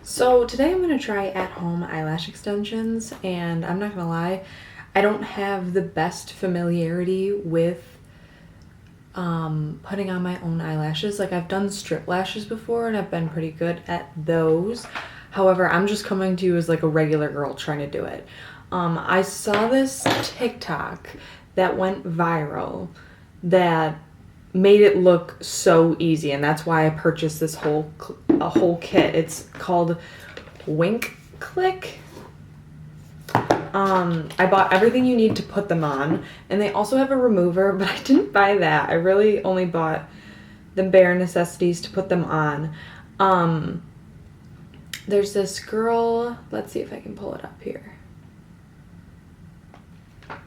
So today I'm going to try at-home eyelash extensions, and I'm not going to lie, I don't have the best familiarity with putting on my own eyelashes. Like, I've done strip lashes before and I've been pretty good at those. However, I'm just coming to you as like a regular girl trying to do it. I saw this TikTok that went viral that made it look so easy, and that's why I purchased this whole kit. It's called WinkClique. I bought everything you need to put them on, and they also have a remover, but I didn't buy that. I really only bought the bare necessities to put them on. There's this girl, let's see if I can pull it up here. I've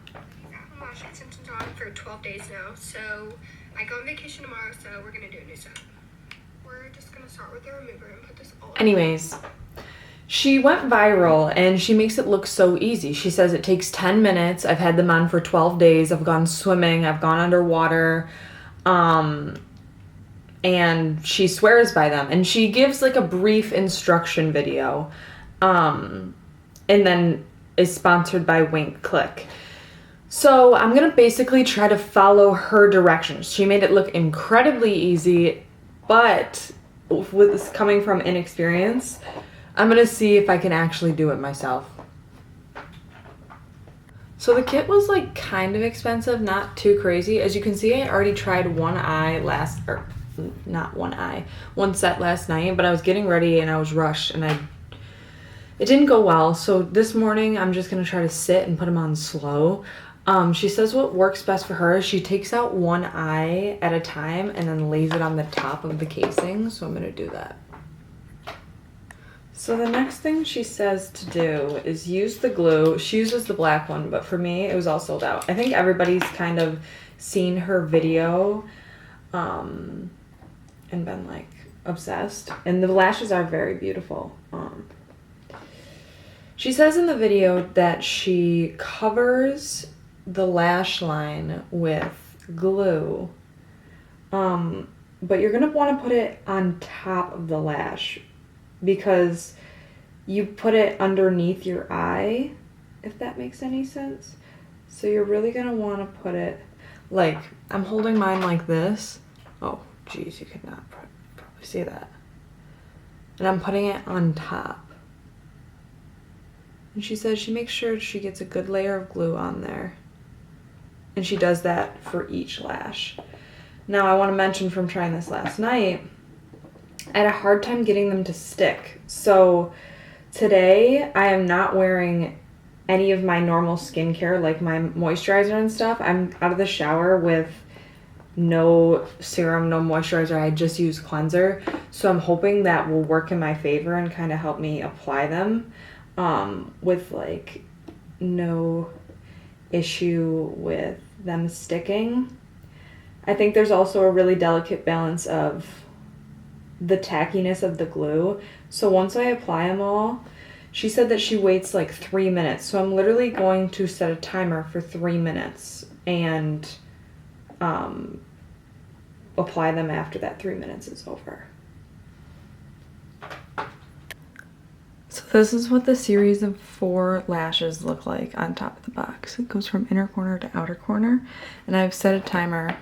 had my lash extensions on for 12 days now, so I go on vacation tomorrow, so we're gonna do a new set. We're just gonna start with the remover and put this all in. Anyways, she went viral and she makes it look so easy. She says it takes 10 minutes. I've had them on for 12 days. I've gone swimming. I've gone underwater. And she swears by them. And she gives like a brief instruction video. And then is sponsored by WinkClique. So I'm going to basically try to follow her directions. She made it look incredibly easy, but with this coming from inexperience, I'm going to see if I can actually do it myself. So the kit was like kind of expensive, not too crazy. As you can see, I already tried one set last night, but I was getting ready and I was rushed and it didn't go well. So this morning I'm just going to try to sit and put them on slow. She says what works best for her is she takes out one eye at a time and then lays it on the top of the casing. So I'm going to do that. So the next thing she says to do is use the glue. She uses the black one, but for me, it was all sold out. I think everybody's kind of seen her video and been like obsessed. And the lashes are very beautiful. She says in the video that she covers the lash line with glue, but you're gonna want to put it on top of the lash because you put it underneath your eye, if that makes any sense. So you're really gonna want to put it like, I'm holding mine like this. Oh geez, you could not probably see that. And I'm putting it on top. And she says she makes sure she gets a good layer of glue on there. And she does that for each lash. Now, I want to mention from trying this last night, I had a hard time getting them to stick. So today, I am not wearing any of my normal skincare, like my moisturizer and stuff. I'm out of the shower with no serum, no moisturizer. I just use cleanser. So I'm hoping that will work in my favor and kind of help me apply them with like no issue with them sticking. I think there's also a really delicate balance of the tackiness of the glue. So once I apply them all, she said that she waits like 3 minutes. So I'm literally going to set a timer for 3 minutes and apply them after that 3 minutes is over. So this is what the series of 4 lashes look like on top of the box. It goes from inner corner to outer corner, and I've set a timer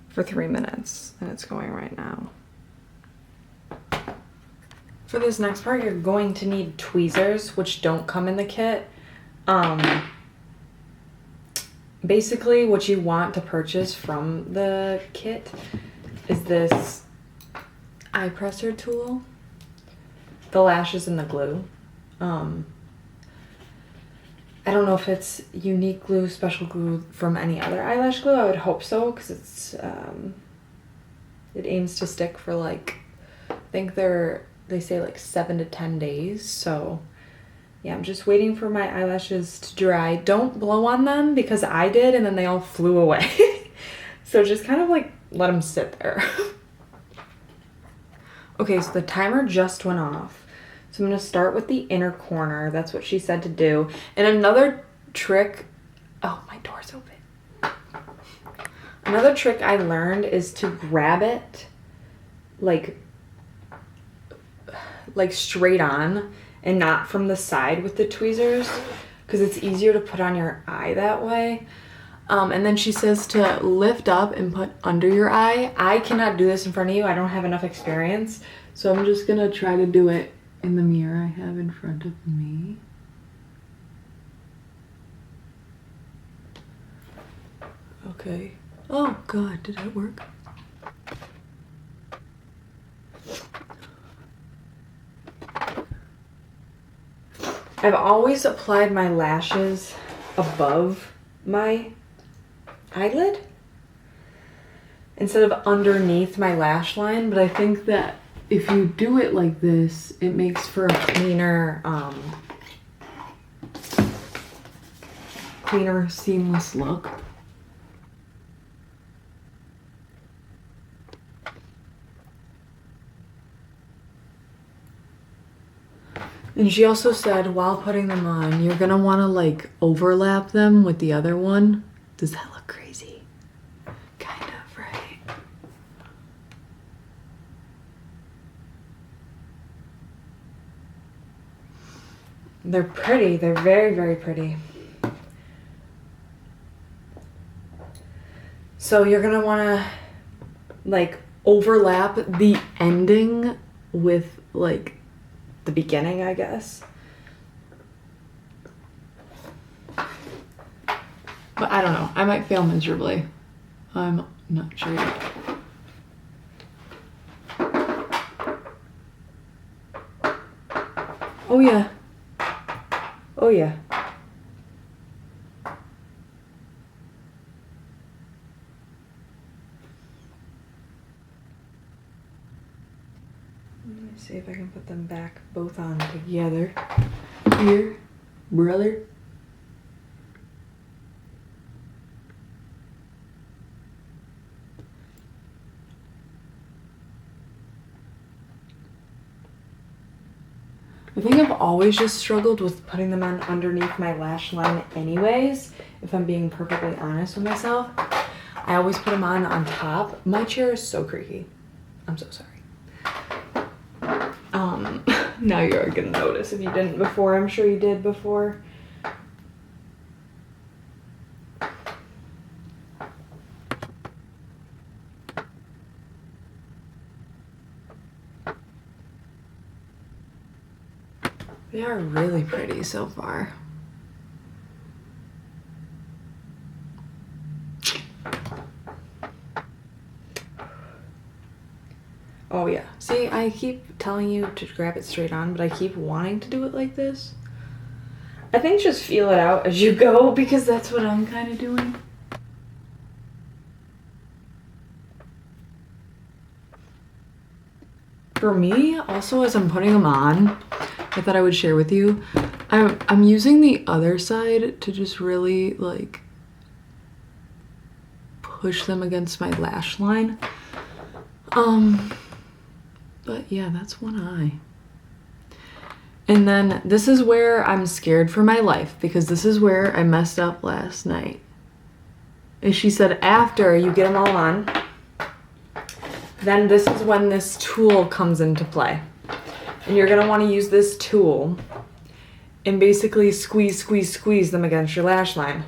for 3 minutes, and it's going right now. For this next part, you're going to need tweezers, which don't come in the kit. Basically, what you want to purchase from the kit is this eye presser tool, the lashes and the glue. I don't know if it's unique glue, special glue from any other eyelash glue. I would hope so, because it's it aims to stick for like, I think they say like 7 to 10 days. So yeah, I'm just waiting for my eyelashes to dry. Don't blow on them, because I did and then they all flew away. So just kind of like let them sit there. Okay, so the timer just went off. So I'm going to start with the inner corner. That's what she said to do. And another trick, oh, my door's open. Another trick I learned is to grab it like like straight on and not from the side with the tweezers, because it's easier to put on your eye that way. And then she says to lift up and put under your eye. I cannot do this in front of you. I don't have enough experience. So I'm just gonna try to do it in the mirror I have in front of me. Okay. Oh God, did that work? I've always applied my lashes above my eyelid instead of underneath my lash line, but I think that if you do it like this, it makes for a cleaner, seamless look. And she also said while putting them on, you're gonna wanna like overlap them with the other one. Does that look crazy? Kind of, right? They're pretty, they're very, very pretty. So you're gonna wanna like overlap the ending with like the beginning, I guess. But I don't know. I might fail miserably. I'm not sure yet. Oh yeah. Oh yeah. Let me see if I can put them back both on together. Here, brother. I think I've always just struggled with putting them on underneath my lash line anyways, if I'm being perfectly honest with myself. I always put them on top. My chair is so creaky. I'm so sorry. Now you're gonna notice if you didn't before. I'm sure you did before. They are really pretty so far. Oh yeah. See, I keep telling you to grab it straight on, but I keep wanting to do it like this. I think just feel it out as you go, because that's what I'm kind of doing. For me, also as I'm putting them on, I thought I would share with you, I'm using the other side to just really like push them against my lash line. But yeah, that's one eye. And then this is where I'm scared for my life, because this is where I messed up last night. And she said after you get them all on, then this is when this tool comes into play. And you're gonna wanna use this tool and basically squeeze them against your lash line.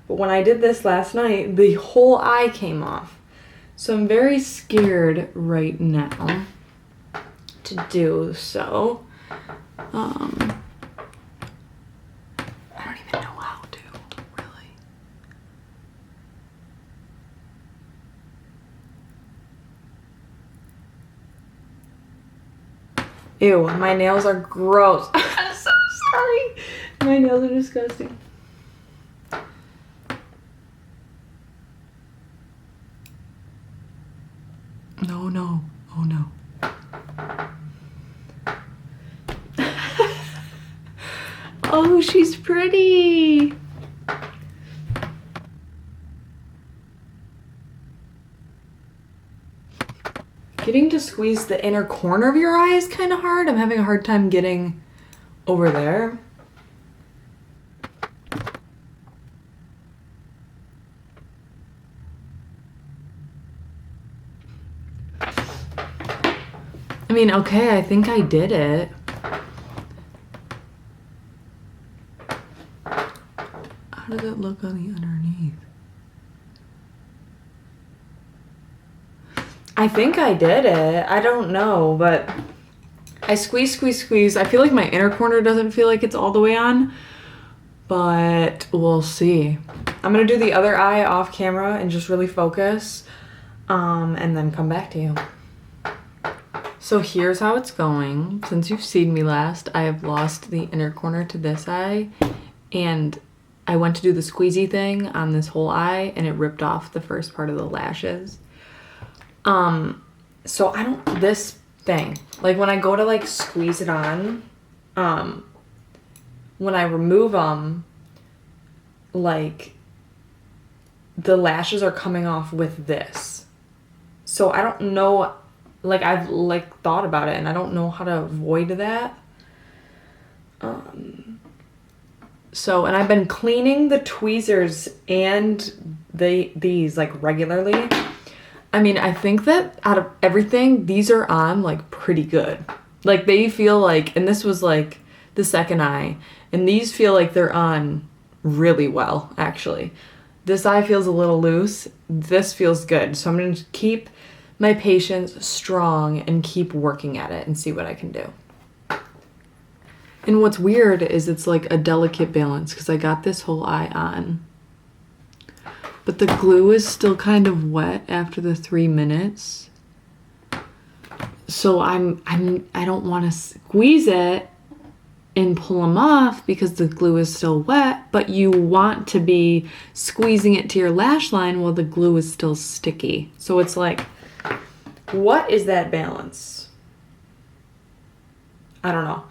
But when I did this last night, the whole eye came off. So I'm very scared right now to do so. I don't even know how to, really. Ew, my nails are gross. I'm so sorry. My nails are disgusting. No, no. Oh no. Oh, she's pretty. Getting to squeeze the inner corner of your eye is kind of hard. I'm having a hard time getting over there. I mean, okay, I think I did it. How does it look on the underneath? I think I did it. I don't know, but I squeeze. I feel like my inner corner doesn't feel like it's all the way on, but we'll see. I'm gonna do the other eye off camera and just really focus, and then come back to you. So here's how it's going. Since you've seen me last, I have lost the inner corner to this eye, and I went to do the squeezy thing on this whole eye, and it ripped off the first part of the lashes. So I don't, this thing, like when I go to like squeeze it on, when I remove them, like the lashes are coming off with this. So I don't know, like I've like thought about it and I don't know how to avoid that. So, and I've been cleaning the tweezers and these like regularly. I mean, I think that out of everything, these are on like pretty good. Like they feel like, and this was like the second eye, and these feel like they're on really well, actually. This eye feels a little loose. This feels good. So I'm going to keep my patience strong and keep working at it and see what I can do. And what's weird is it's like a delicate balance because I got this whole eye on. But the glue is still kind of wet after the 3 minutes. So I don't want to squeeze it and pull them off because the glue is still wet, but you want to be squeezing it to your lash line while the glue is still sticky. So it's like, what is that balance? I don't know.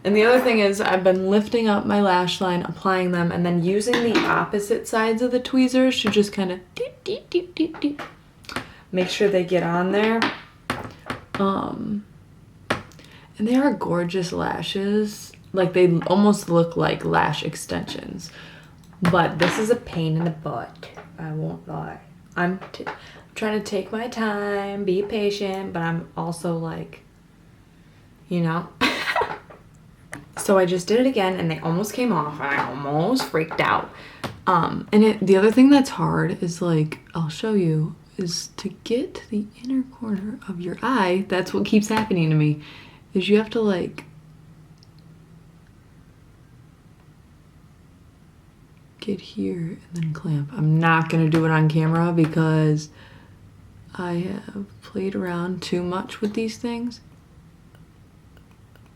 And the other thing is I've been lifting up my lash line, applying them, and then using the opposite sides of the tweezers to just kind of deep. Make sure they get on there. And they are gorgeous lashes. Like they almost look like lash extensions. But this is a pain in the butt. I won't lie. I'm trying to take my time, be patient, but I'm also like, you know. So I just did it again and they almost came off and I almost freaked out. And the other thing that's hard is like, I'll show you, is to get to the inner corner of your eye. That's what keeps happening to me, is you have to like get here and then clamp. I'm not gonna do it on camera because I have played around too much with these things.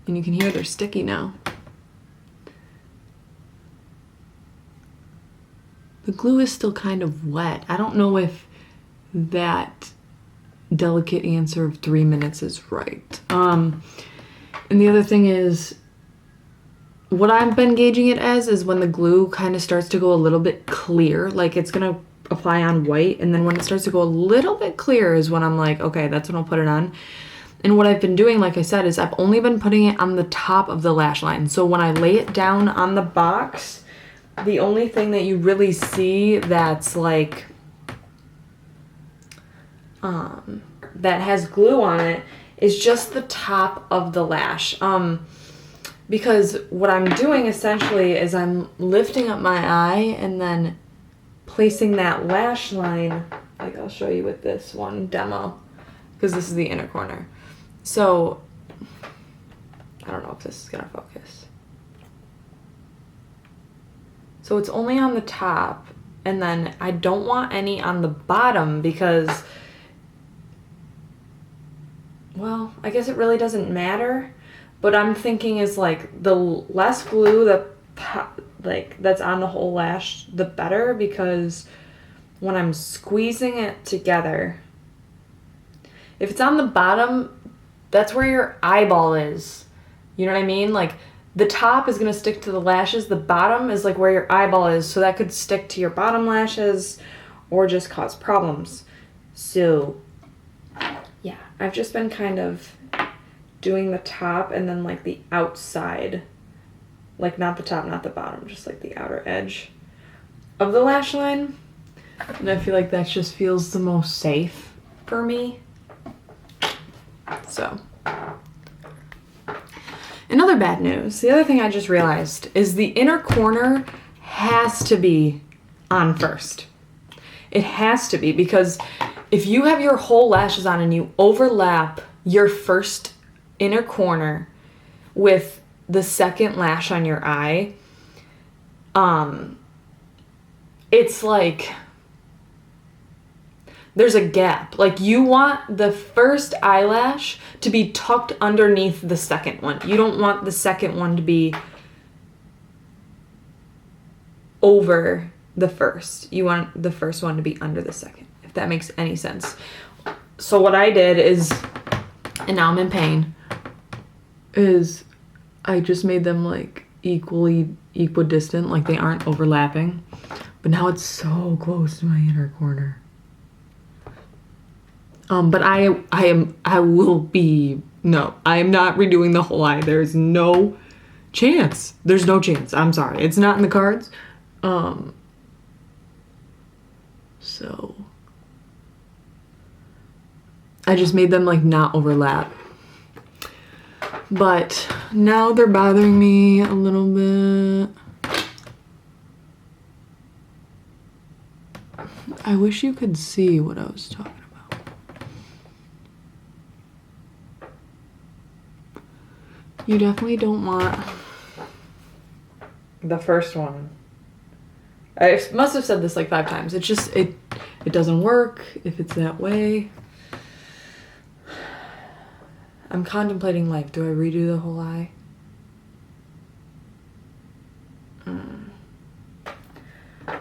And you can hear they're sticky now. The glue is still kind of wet. I don't know if that delicate answer of 3 minutes is right. And the other thing is, what I've been gauging it as is when the glue kind of starts to go a little bit clear, like it's gonna apply on white, and then when it starts to go a little bit clear is when I'm like, okay, that's when I'll put it on. And what I've been doing, like I said, is I've only been putting it on the top of the lash line. So when I lay it down on the box, the only thing that you really see that's like, that has glue on it is just the top of the lash. Because what I'm doing essentially is I'm lifting up my eye and then placing that lash line, like I'll show you with this one demo, because this is the inner corner. So, I don't know if this is gonna focus. So it's only on the top, and then I don't want any on the bottom because, well, I guess it really doesn't matter, but I'm thinking is like the less glue that's on the whole lash, the better, because when I'm squeezing it together, if it's on the bottom, that's where your eyeball is. You know what I mean? Like the top is gonna stick to the lashes, the bottom is like where your eyeball is, so that could stick to your bottom lashes or just cause problems. So yeah, I've just been kind of doing the top and then like the outside, like not the top, not the bottom, just like the outer edge of the lash line. And I feel like that just feels the most safe for me. So Another bad news, the other thing I just realized is the inner corner has to be on first. It has to be, because if you have your whole lashes on and you overlap your first inner corner with the second lash on your eye, it's like there's a gap. Like, you want the first eyelash to be tucked underneath the second one. You don't want the second one to be over the first. You want the first one to be under the second, if that makes any sense. So what I did is, and now I'm in pain, is I just made them like equidistant, like they aren't overlapping. But now it's so close to my inner corner. But I am not redoing the whole eye. There's no chance. There's no chance. I'm sorry. It's not in the cards. So I just made them like not overlap. But now they're bothering me a little bit. I wish you could see what I was talking about. You definitely don't want the first one. I must have said this like 5 times. It's just, it doesn't work if it's that way. I'm contemplating, like, do I redo the whole eye?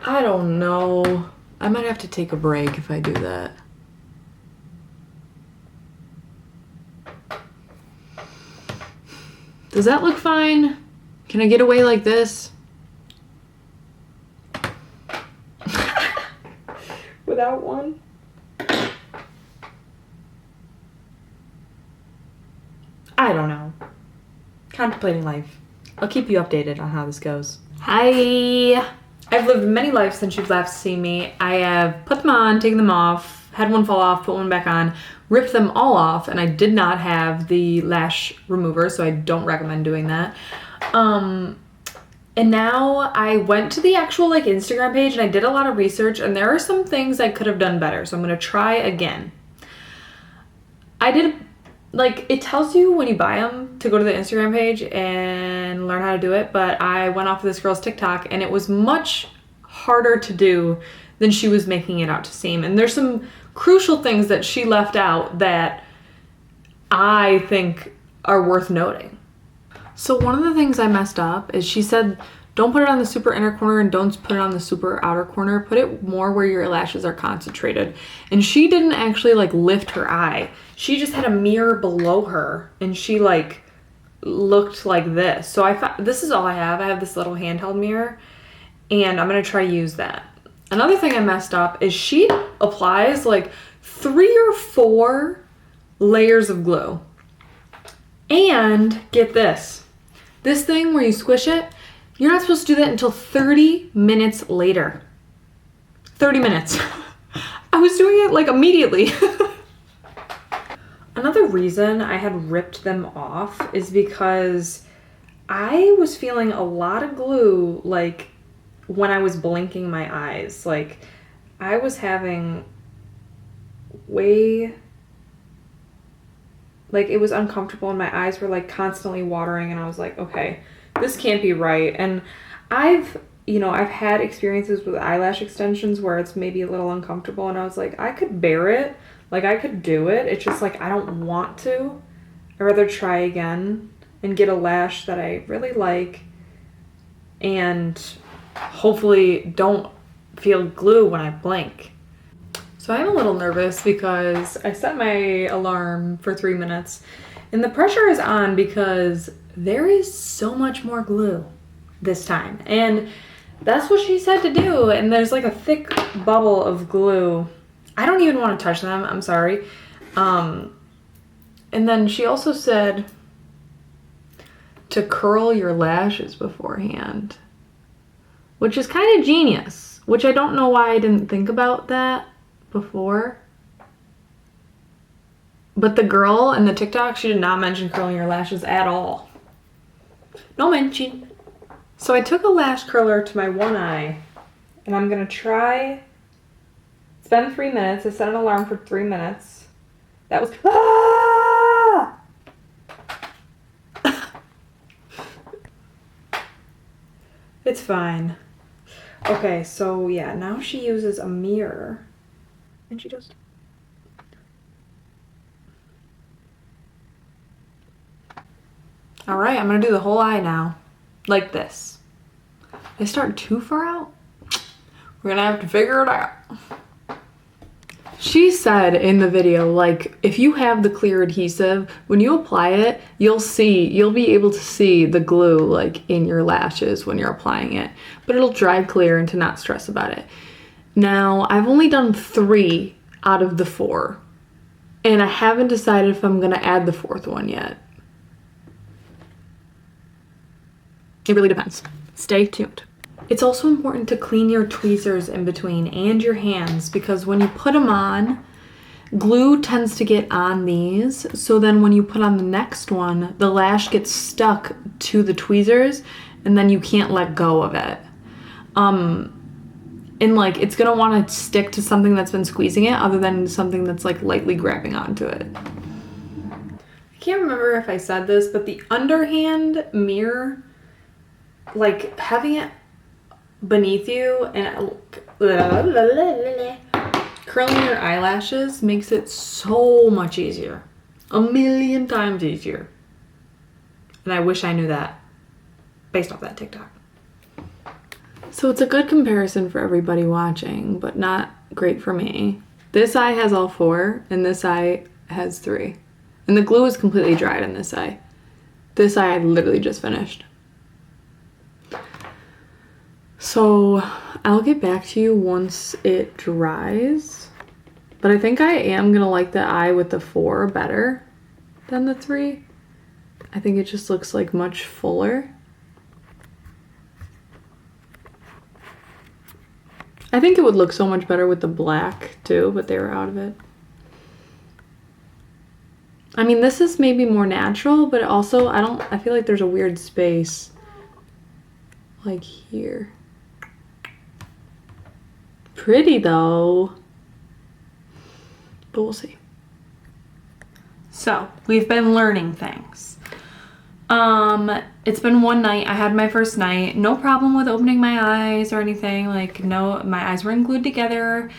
I don't know. I might have to take a break if I do that. Does that look fine? Can I get away like this? Without one? I don't know. Contemplating life. I'll keep you updated on how this goes. Hi! I've lived many lives since you've last seen me. I have put them on, taken them off, had one fall off, put one back on, ripped them all off, and I did not have the lash remover, so I don't recommend doing that. And now I went to the actual like Instagram page and I did a lot of research, and there are some things I could have done better, so I'm gonna try again. I did, like, it tells you when you buy them to go to the Instagram page and learn how to do it, but I went off of this girl's TikTok and it was much harder to do than she was making it out to seem. And there's some crucial things that she left out that I think are worth noting. So one of the things I messed up is she said, don't put it on the super inner corner and don't put it on the super outer corner. Put it more where your lashes are concentrated. And she didn't actually like lift her eye. She just had a mirror below her and she like looked like this. So I thought, this is all I have. I have this little handheld mirror and I'm gonna try use that. Another thing I messed up is she applies like 3 or 4 layers of glue. And get this thing where you squish it, you're not supposed to do that until 30 minutes later. 30 minutes. I was doing it like immediately. Another reason I had ripped them off is because I was feeling a lot of glue like when I was blinking my eyes. Like I was having way, like it was uncomfortable and my eyes were like constantly watering and I was like, okay, this can't be right. And I've had experiences with eyelash extensions where it's maybe a little uncomfortable and I was like, I could bear it. Like I could do it. It's just like, I don't want to. I'd rather try again and get a lash that I really like and hopefully don't feel glue when I blink. So I'm a little nervous because I set my alarm for 3 minutes and the pressure is on because there is so much more glue this time. And that's what she said to do. And there's like a thick bubble of glue. I don't even want to touch them. I'm sorry. And then she also said to curl your lashes beforehand, which is kind of genius, which I don't know why I didn't think about that before. But the girl in the TikTok, she did not mention curling your lashes at all. No mention. So I took a lash curler to my one eye, and I'm gonna try. It's been 3 minutes. I set an alarm for 3 minutes. That was. Ah! It's fine. Okay, so yeah, now she uses a mirror. And she just. Alright, I'm gonna do the whole eye now. Like this. If I start too far out, we're gonna have to figure it out. She said in the video, like, if you have the clear adhesive, when you apply it, you'll be able to see the glue, like, in your lashes when you're applying it. But it'll dry clear and to not stress about it. Now, I've only done 3 out of the 4. And I haven't decided if I'm gonna add the 4th one yet. It really depends. Stay tuned. It's also important to clean your tweezers in between and your hands, because when you put them on, glue tends to get on these. So then when you put on the next one, the lash gets stuck to the tweezers and then you can't let go of it. And like, it's gonna wanna stick to something that's been squeezing it other than something that's like lightly grabbing onto it. I can't remember if I said this, but the underhand mirror, like having it beneath you and curling your eyelashes makes it so much easier. 1,000,000 times easier. And I wish I knew that based off that TikTok. So it's a good comparison for everybody watching, but not great for me. This eye has all 4 and this eye has 3. And the glue is completely dried on this eye. This eye I literally just finished. So I'll get back to you once it dries, but I think I am gonna like the eye with the 4 better than the 3. I think it just looks like much fuller. I think it would look so much better with the black too, but they were out of it. I mean, this is maybe more natural, but also I feel like there's a weird space like here. Pretty though, but we'll see. So we've been learning things. It's been one night. I had my first night. No problem with opening my eyes or anything. Like, no, my eyes weren't glued together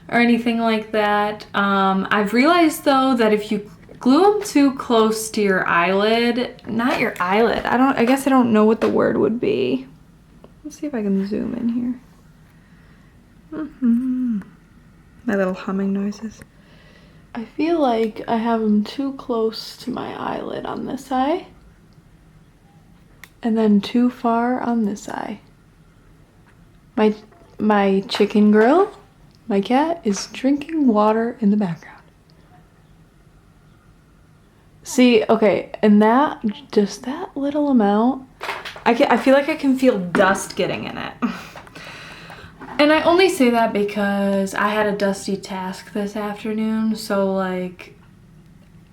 or anything like that. I've realized though that if you glue them too close to your eyelid, not your eyelid. I guess I don't know what the word would be. Let's see if I can zoom in here. My little humming noises. I feel like I have them too close to my eyelid on this eye, and then too far on this eye. My chicken girl, my cat, is drinking water in the background. See, okay, and that, just that little amount, I feel like I can feel dust getting in it. And I only say that because I had a dusty task this afternoon, so like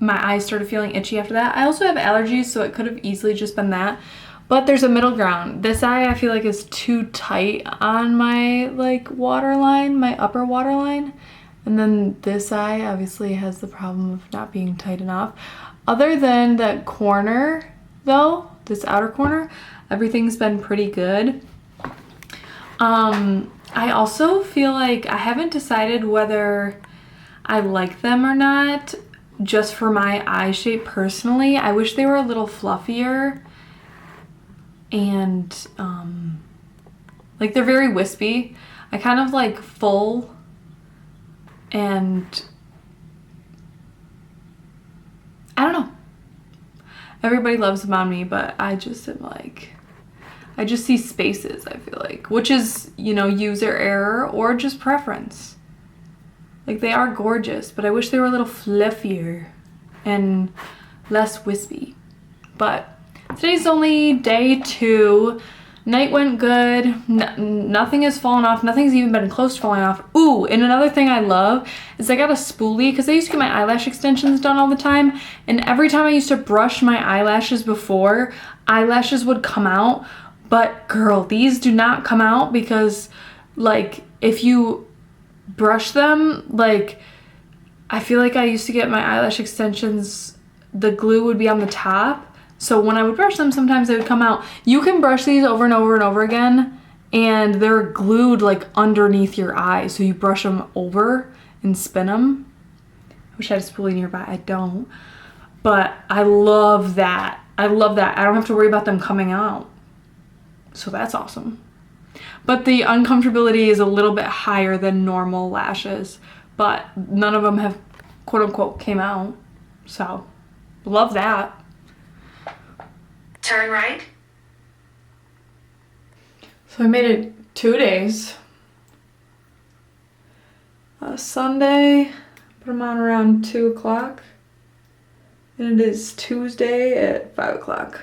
my eyes started feeling itchy after that. I also have allergies, so it could have easily just been that. But there's a middle ground. This eye I feel like is too tight on my like waterline, my upper waterline. And then this eye obviously has the problem of not being tight enough. Other than that corner though, this outer corner, everything's been pretty good. I also feel like I haven't decided whether I like them or not, just for my eye shape personally. I wish they were a little fluffier and like they're very wispy. I kind of like full, and I don't know. Everybody loves them on me, but I just am like, I just see spaces, I feel like, which is, you know, user error or just preference. Like, they are gorgeous, but I wish they were a little fluffier and less wispy. But today's only day 2. Night went good. Nothing has fallen off. Nothing's even been close to falling off. Ooh, and another thing I love is I got a spoolie because I used to get my eyelash extensions done all the time. And every time I used to brush my eyelashes before, eyelashes would come out. But girl, these do not come out because like if you brush them, like I feel like I used to get my eyelash extensions, the glue would be on the top. So when I would brush them, sometimes they would come out. You can brush these over and over and over again, and they're glued like underneath your eye. So you brush them over and spin them. I wish I had a spoolie nearby. I don't. But I love that. I love that. I don't have to worry about them coming out. So that's awesome. But the uncomfortability is a little bit higher than normal lashes. But none of them have quote unquote came out. So love that. Turn right. So I made it 2 days. Sunday, put them on around 2 o'clock. And it is Tuesday at 5 o'clock.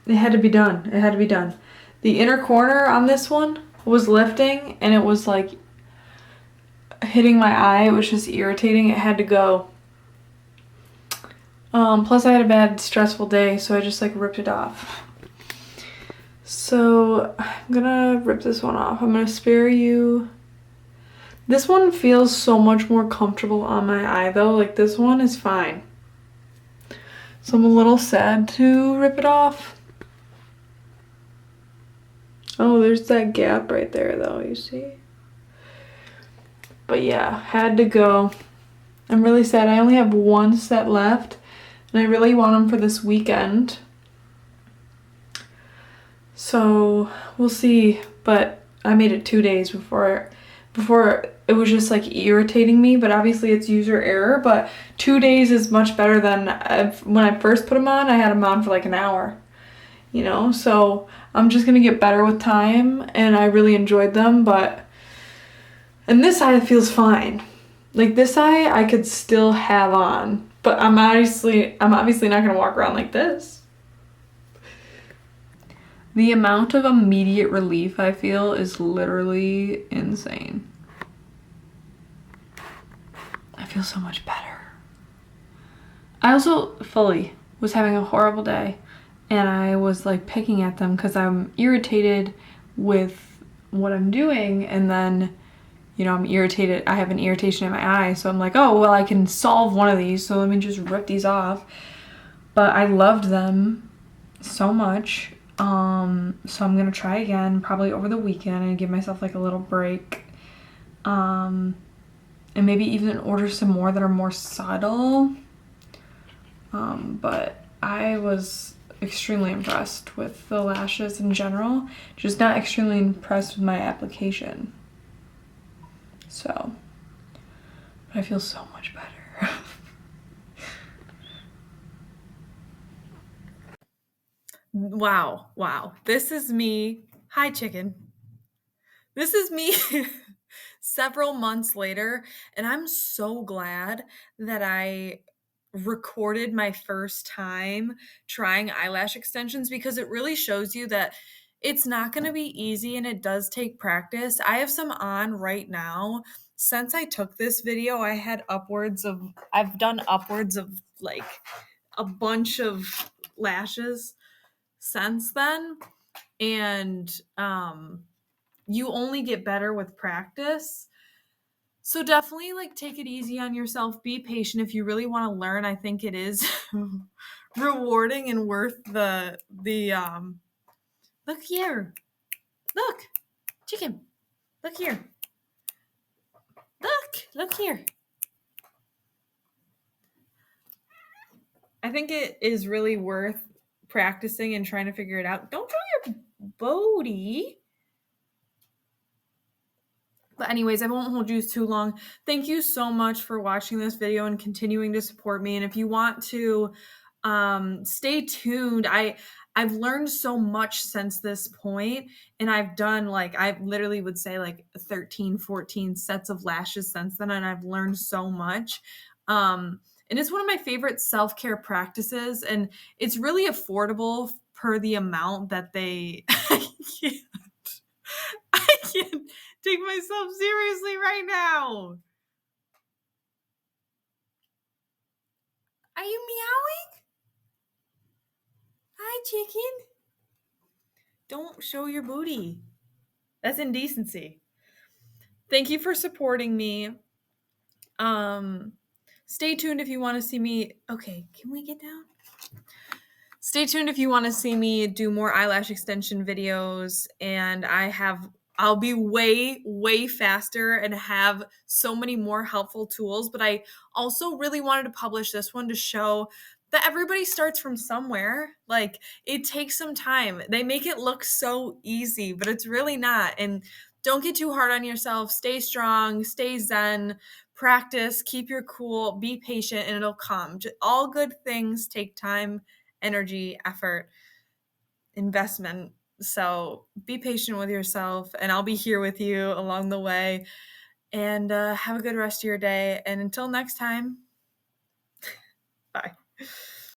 It had to be done. It had to be done. The inner corner on this one was lifting and it was like hitting my eye. It was just irritating. It had to go. Plus I had a bad stressful day, so I just like ripped it off. So I'm gonna rip this one off. I'm gonna spare you. This one feels so much more comfortable on my eye though. Like this one is fine. So I'm a little sad to rip it off. Oh, there's that gap right there though, you see? But yeah, had to go. I'm really sad. I only have one set left. And I really want them for this weekend. So we'll see. But I made it 2 days before it was just like irritating me. But obviously it's user error. But 2 days is much better than when I first put them on. I had them on for like an hour. You know, so I'm just gonna get better with time. And I really enjoyed them. And this eye feels fine. Like this eye I could still have on. But I'm obviously not gonna walk around like this. The amount of immediate relief I feel is literally insane. I feel so much better. I also fully was having a horrible day and I was like picking at them because I'm irritated with what I'm doing, and then I'm irritated. I have an irritation in my eye. So I'm like, oh, well, I can solve one of these. So let me just rip these off. But I loved them so much. So I'm going to try again, probably over the weekend, and give myself like a little break. And maybe even order some more that are more subtle. But I was extremely impressed with the lashes in general. Just not extremely impressed with my application. So, but I feel so much better. Wow. This is me. Hi, chicken. This is me several months later, and I'm so glad that I recorded my first time trying eyelash extensions because it really shows you that it's not going to be easy and it does take practice. I have some on right now. Since I took this video, I've done upwards of like a bunch of lashes since then. And you only get better with practice. So definitely like take it easy on yourself. Be patient if you really want to learn. I think it is rewarding and worth the look here. Look. Chicken. Look here. Look here. I think it is really worth practicing and trying to figure it out. Don't draw your booty. But anyways, I won't hold you too long. Thank you so much for watching this video and continuing to support me. And if you want to stay tuned, I've learned so much since this point, and I've done I literally would say like 13, 14 sets of lashes since then, and I've learned so much. And it's one of my favorite self-care practices, and it's really affordable per the amount that they I can't take myself seriously right now. Are you meowing? Hi, chicken. Don't show your booty. That's indecency. Thank you for supporting me. Stay tuned if you want to see me. Okay, can we get down? Stay tuned if you want to see me do more eyelash extension videos, and I'll be way faster and have so many more helpful tools, but I also really wanted to publish this one to show that everybody starts from somewhere. Like, it takes some time. They make it look so easy, but it's really not. And don't get too hard on yourself. Stay strong, stay zen, practice, keep your cool, be patient, and it'll come. All good things take time, energy, effort, investment. So be patient with yourself, and I'll be here with you along the way. And have a good rest of your day. And until next time, bye.